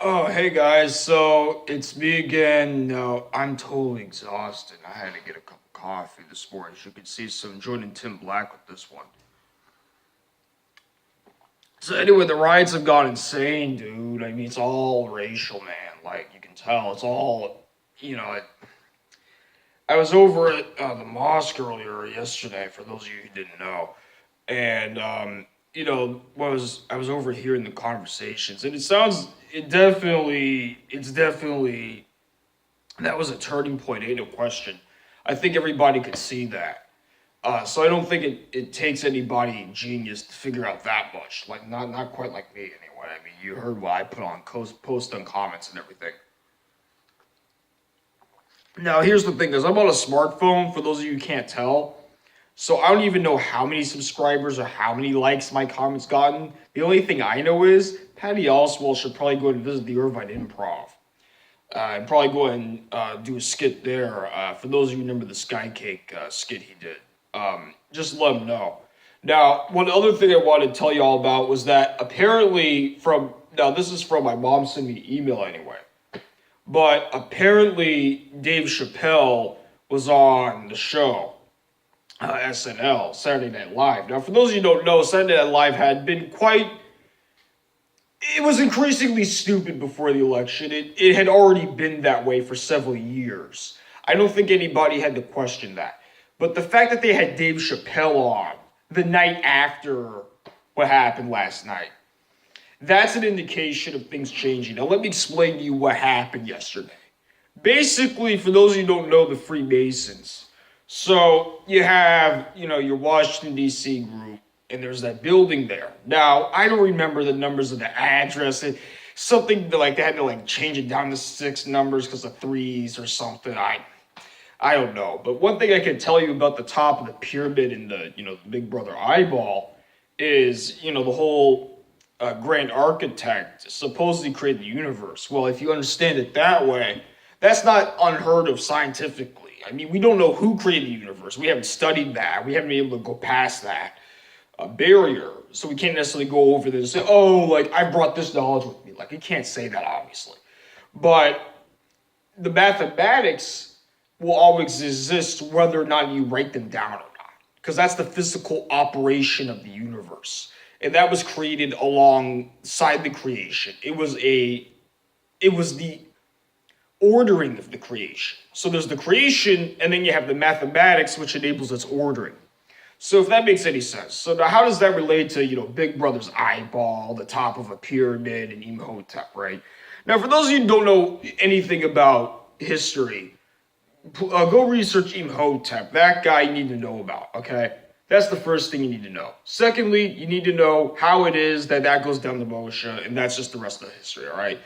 Oh, hey guys. So it's me again. No, I'm totally exhausted. I had to get a cup of coffee this morning. As you can see, so I'm joining Tim Black with this one. So anyway, the riots have gone insane, dude. I mean, it's all racial, man. Like you can tell, it's all, you know. I was over at the mosque earlier yesterday. For those of you who didn't know, and I was overhearing the conversations, and it's definitely that was a turning point, ain't no question. I think everybody could see that. So I don't think it takes anybody genius to figure out that much. Like not quite like me anyway. I mean, you heard what I put on post on comments and everything. Now here's the thing: is I'm on a smartphone. For those of you who can't tell, so I don't even know how many subscribers or how many likes my comments gotten. The only thing I know is Patty Oswalt should probably go and visit the Irvine Improv. And probably go and do a skit there. For those of you who remember the Skycake skit he did, just let him know. Now, one other thing I wanted to tell you all about was that apparently this is from my mom sent me an email anyway, but apparently Dave Chappelle was on the show, SNL, Saturday Night Live. Now, for those of you who don't know, Saturday Night Live had been it was increasingly stupid before the election. It had already been that way for several years. I don't think anybody had to question that. But the fact that they had Dave Chappelle on the night after what happened last night, that's an indication of things changing. Now, let me explain to you what happened yesterday. Basically, for those of you who don't know the Freemasons, so you have, your Washington, D.C. group, and there's that building there. Now, I don't remember the numbers of the address. Something that, like, they had to, like, change it down to 6 numbers because of threes or something. I don't know. But one thing I can tell you about the top of the pyramid and the Big Brother eyeball is, the whole grand architect supposedly created the universe. Well, if you understand it that way, that's not unheard of scientifically. I mean, we don't know who created the universe. We haven't studied that. We haven't been able to go past that barrier. So we can't necessarily go over this and say, oh, like, I brought this knowledge with me. Like, you can't say that, obviously. But the mathematics will always exist whether or not you write them down or not. Because that's the physical operation of the universe. And that was created alongside the creation. It was the ordering of the creation. So there's the creation, and then you have the mathematics, which enables its ordering. So if that makes any sense. So now how does that relate to, Big Brother's eyeball, the top of a pyramid, and Imhotep, right? Now, for those of you who don't know anything about history, go research Imhotep. That guy you need to know about, okay? That's the first thing you need to know. Secondly, you need to know how it is that goes down to Moshe, and that's just the rest of the history, all right?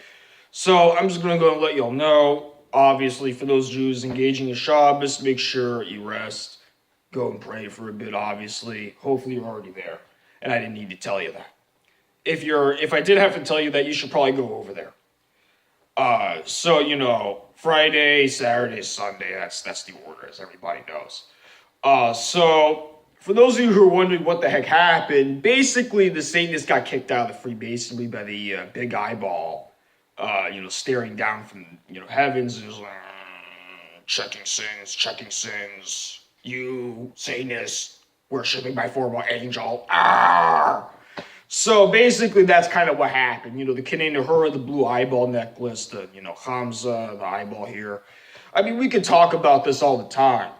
So I'm just going to go and let y'all know, obviously, for those Jews engaging in Shabbos, make sure you rest. Go and pray for a bit, obviously. Hopefully you're already there. And I didn't need to tell you that. If I did have to tell you that, you should probably go over there. Friday, Saturday, Sunday, that's the order, as everybody knows. So for those of you who are wondering what the heck happened, basically the Satanists got kicked out of the Freemasonry by the big eyeball, staring down from, heavens and just checking sins. You Satanists worshiping my former angel. Ah! So basically, that's kind of what happened. The Kinei Nahura, the blue eyeball necklace, the Hamza, the eyeball here. I mean, we could talk about this all the time.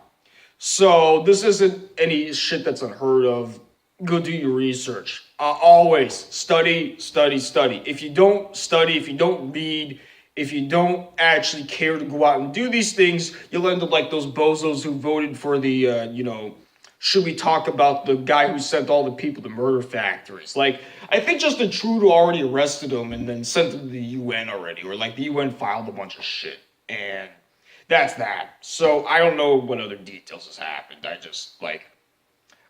So this isn't any shit that's unheard of. Go do your research. Always study. If you don't study, if you don't read, if you don't actually care to go out and do these things, you'll end up like those bozos who voted for the, should we talk about the guy who sent all the people to murder factories? Like, I think Justin Trudeau already arrested him and then sent him to the UN already, or like the UN filed a bunch of shit. And that's that. So I don't know what other details has happened.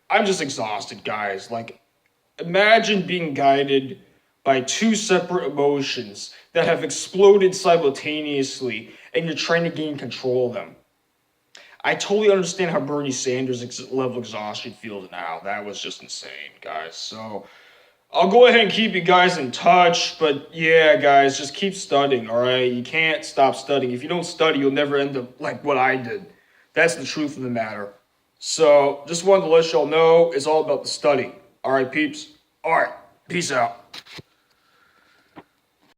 I'm just exhausted, guys. Like, imagine being guided by two separate emotions that have exploded simultaneously and you're trying to gain control of them. I totally understand how Bernie Sanders' level of exhaustion feels now. That was just insane, guys. So I'll go ahead and keep you guys in touch, but yeah, guys, just keep studying, alright? You can't stop studying. If you don't study, you'll never end up like what I did. That's the truth of the matter. So, just wanted to let y'all know it's all about the study. Alright, peeps? Alright, peace out.